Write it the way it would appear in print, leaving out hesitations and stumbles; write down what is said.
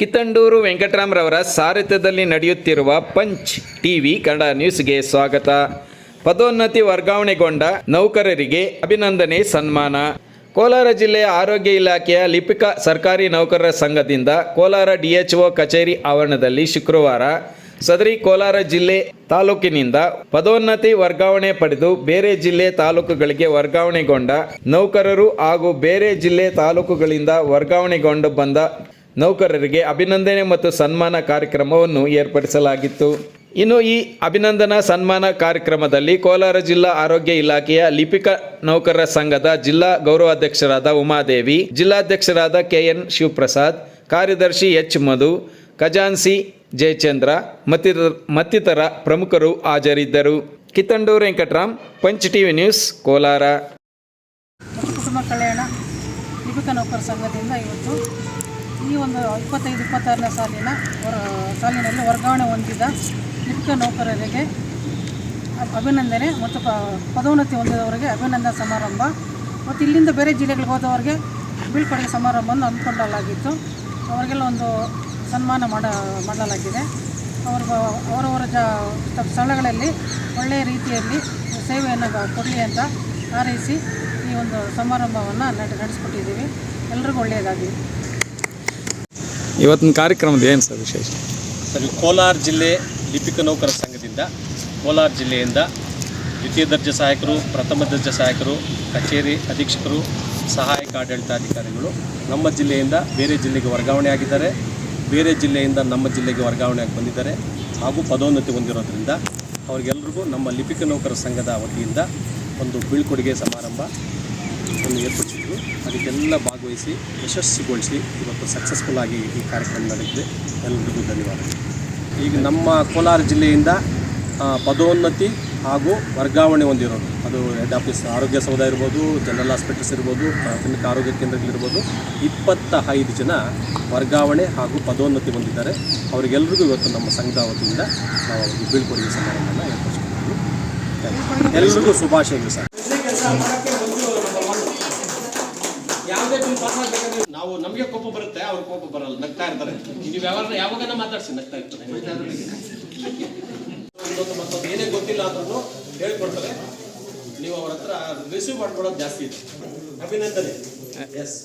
ಕಿತ್ತಂಡೂರು ವೆಂಕಟರಾಮರವರ ಸಾರಥ್ಯದಲ್ಲಿ ನಡೆಯುತ್ತಿರುವ punch TV Kannada ನ್ಯೂಸ್ಗೆ ಸ್ವಾಗತ. ಪದೋನ್ನತಿ ವರ್ಗಾವಣೆಗೊಂಡ ನೌಕರರಿಗೆ ಅಭಿನಂದನೆ ಸನ್ಮಾನ. ಕೋಲಾರ ಜಿಲ್ಲೆಯ ಆರೋಗ್ಯ ಇಲಾಖೆಯ ಲಿಪಿಕ ಸರ್ಕಾರಿ ನೌಕರರ ಸಂಘದಿಂದ ಕೋಲಾರ ಡಿಎಚ್ಒ ಕಚೇರಿ ಆವರಣದಲ್ಲಿ ಶುಕ್ರವಾರ ಸದರಿ ಕೋಲಾರ ಜಿಲ್ಲೆ ತಾಲೂಕಿನಿಂದ ಪದೋನ್ನತಿ ವರ್ಗಾವಣೆ ಪಡೆದು ಬೇರೆ ಜಿಲ್ಲೆ ತಾಲೂಕುಗಳಿಗೆ ವರ್ಗಾವಣೆಗೊಂಡ ನೌಕರರು ಹಾಗೂ ಬೇರೆ ಜಿಲ್ಲೆ ತಾಲೂಕುಗಳಿಂದ ವರ್ಗಾವಣೆಗೊಂಡು ಬಂದ ನೌಕರರಿಗೆ ಅಭಿನಂದನೆ ಮತ್ತು ಸನ್ಮಾನ ಕಾರ್ಯಕ್ರಮವನ್ನು ಏರ್ಪಡಿಸಲಾಗಿತ್ತು. ಇನ್ನು ಈ ಅಭಿನಂದನಾ ಸನ್ಮಾನ ಕಾರ್ಯಕ್ರಮದಲ್ಲಿ ಕೋಲಾರ ಜಿಲ್ಲಾ ಆರೋಗ್ಯ ಇಲಾಖೆಯ ಲಿಪಿಕ ನೌಕರರ ಸಂಘದ ಜಿಲ್ಲಾ ಗೌರವಾಧ್ಯಕ್ಷರಾದ ಉಮಾದೇವಿ, ಜಿಲ್ಲಾಧ್ಯಕ್ಷರಾದ ಕೆಎನ್ ಶಿವಪ್ರಸಾದ್, ಕಾರ್ಯದರ್ಶಿ ಎಚ್ ಮಧು, ಖಜಾನ್ಸಿ ಜಯಚಂದ್ರ ಮತ್ತಿತರ ಪ್ರಮುಖರು ಹಾಜರಿದ್ದರು. Kittanduru Venkataram, punch TV news, Kolar. ಕುಟುಂಬ ಕಲ್ಯಾಣ ಲಿಪಿಕ ನೌಕರ ಸಂಘದಿಂದ ಇವತ್ತು ಈ ಒಂದು 25-26ನೇ ಸಾಲಿನಲ್ಲಿ ವರ್ಗಾವಣೆ ಹೊಂದಿದ ಲಿಪಿಕ ನೌಕರರಿಗೆ ಅಭಿನಂದನೆ ಮತ್ತು ಪದೋನ್ನತಿ ಹೊಂದಿದವರಿಗೆ ಅಭಿನಂದನಾ ಸಮಾರಂಭ ಮತ್ತು ಇಲ್ಲಿಂದ ಬೇರೆ ಜಿಲ್ಲೆಗಳಿಗೆ ಹೋದವರಿಗೆ ಬೀಳ್ಕೊಡುಗೆ ಸಮಾರಂಭವನ್ನು ಹಮ್ಮಿಕೊಳ್ಳಲಾಗಿತ್ತು. ಅವರಿಗೆಲ್ಲ ಒಂದು ಸನ್ಮಾನ ಮಾಡಲಾಗಿದೆ. ಅವರವರ ಸ್ಥಳಗಳಲ್ಲಿ ಒಳ್ಳೆಯ ರೀತಿಯಲ್ಲಿ ಸೇವೆಯನ್ನು ಕೊಡಲಿ ಅಂತ ಹಾರೈಸಿ ಈ ಒಂದು ಸಮಾರಂಭವನ್ನು ನಡೆಸಿಕೊಟ್ಟಿದ್ದೀವಿ. ಎಲ್ರಿಗೂ ಒಳ್ಳೆಯದಾಗಲಿ. ಇವತ್ತಿನ ಕಾರ್ಯಕ್ರಮದ ಏನು ಸರ್ ವಿಶೇಷ? ಸರ್, ಕೋಲಾರ ಜಿಲ್ಲೆ ಲಿಪಿಕ ನೌಕರ ಸಂಘದಿಂದ ಕೋಲಾರ ಜಿಲ್ಲೆಯಿಂದ ದ್ವಿತೀಯ ದರ್ಜೆ ಸಹಾಯಕರು, ಪ್ರಥಮ ದರ್ಜೆ ಸಹಾಯಕರು, ಕಚೇರಿ ಅಧೀಕ್ಷಕರು, ಸಹಾಯಕ ಆಡಳಿತಾಧಿಕಾರಿಗಳು ನಮ್ಮ ಜಿಲ್ಲೆಯಿಂದ ಬೇರೆ ಜಿಲ್ಲೆಗೆ ವರ್ಗಾವಣೆ ಆಗಿದ್ದಾರೆ. ಬೇರೆ ಜಿಲ್ಲೆಯಿಂದ ನಮ್ಮ ಜಿಲ್ಲೆಗೆ ವರ್ಗಾವಣೆ ಆಗಿ ಬಂದಿದ್ದಾರೆ ಹಾಗೂ ಪದೋನ್ನತಿ ಹೊಂದಿರೋದ್ರಿಂದ ಅವರಿಗೆಲ್ಲರಿಗೂ ನಮ್ಮ ಲಿಪಿಕ ನೌಕರ ಸಂಘದ ವತಿಯಿಂದ ಒಂದು ಬೀಳ್ಕೊಡುಗೆ ಸಮಾರಂಭ ಏರ್ಪಡಿಸಿದ್ರು. ಅದಕ್ಕೆಲ್ಲ ಭಾಗವಹಿಸಿ ಯಶಸ್ವಿಗೊಳಿಸಿ ಇವತ್ತು ಸಕ್ಸಸ್ಫುಲ್ ಆಗಿ ಈ ಕಾರ್ಯಕ್ರಮ ನಡೆದಿದೆ. ಎಲ್ಲರಿಗೂ ಧನ್ಯವಾದಗಳು. ಈಗ ನಮ್ಮ ಕೋಲಾರ ಜಿಲ್ಲೆಯಿಂದ ಪದೋನ್ನತಿ ಹಾಗೂ ವರ್ಗಾವಣೆ ಹೊಂದಿರೋದು, ಅದು ಹೆಡ್ ಆಫೀಸ್ ಆರೋಗ್ಯ ಸೌಧ ಇರ್ಬೋದು, ಜನರಲ್ ಹಾಸ್ಪಿಟಲ್ಸ್ ಇರ್ಬೋದು, ಪ್ರಾಥಮಿಕ ಆರೋಗ್ಯ ಕೇಂದ್ರಗಳಿರ್ಬೋದು, 25 ಜನ ವರ್ಗಾವಣೆ ಹಾಗೂ ಪದೋನ್ನತಿ ಹೊಂದಿದ್ದಾರೆ. ಅವರಿಗೆಲ್ಲರಿಗೂ ಇವತ್ತು ನಮ್ಮ ಸಂಘದ ವತಿಯಿಂದ ನಾವು ಅವರಿಗೆ ಬೀಳ್ಕೊಡುಗೆ ಸಮಾರಂಭವನ್ನು ಏರ್ಪಡಿಸ್ಕೊಳ್ತೀವಿ. ಎಲ್ಲರಿಗೂ ಶುಭಾಶಯಗಳು ಸರ್. ನಾವು ನಮಗೆ ಕೋಪ ಬರುತ್ತೆ, ಅವ್ರ ಕೋಪ ಬರಲ್ಲ, ನಗ್ತಾ ಇರ್ತಾರೆ. ನೀವು ಯಾವಾಗ ಮಾತಾಡ್ಸಿ ನಗ್ತಾ ಇರ್ತಾರೆ. ಮತ್ತೊಂದು ಏನೇ ಗೊತ್ತಿಲ್ಲ ಅಂದ್ರೂ ಹೇಳ್ಕೊಡ್ತಾರೆ. ನೀವು ಅವ್ರ ಹತ್ರ ರಿಸೀವ್ ಮಾಡ್ಕೊಳ್ಳೋದು ಜಾಸ್ತಿ ಇದೆ. ಅಭಿನಂದನೆ. ಎಸ್.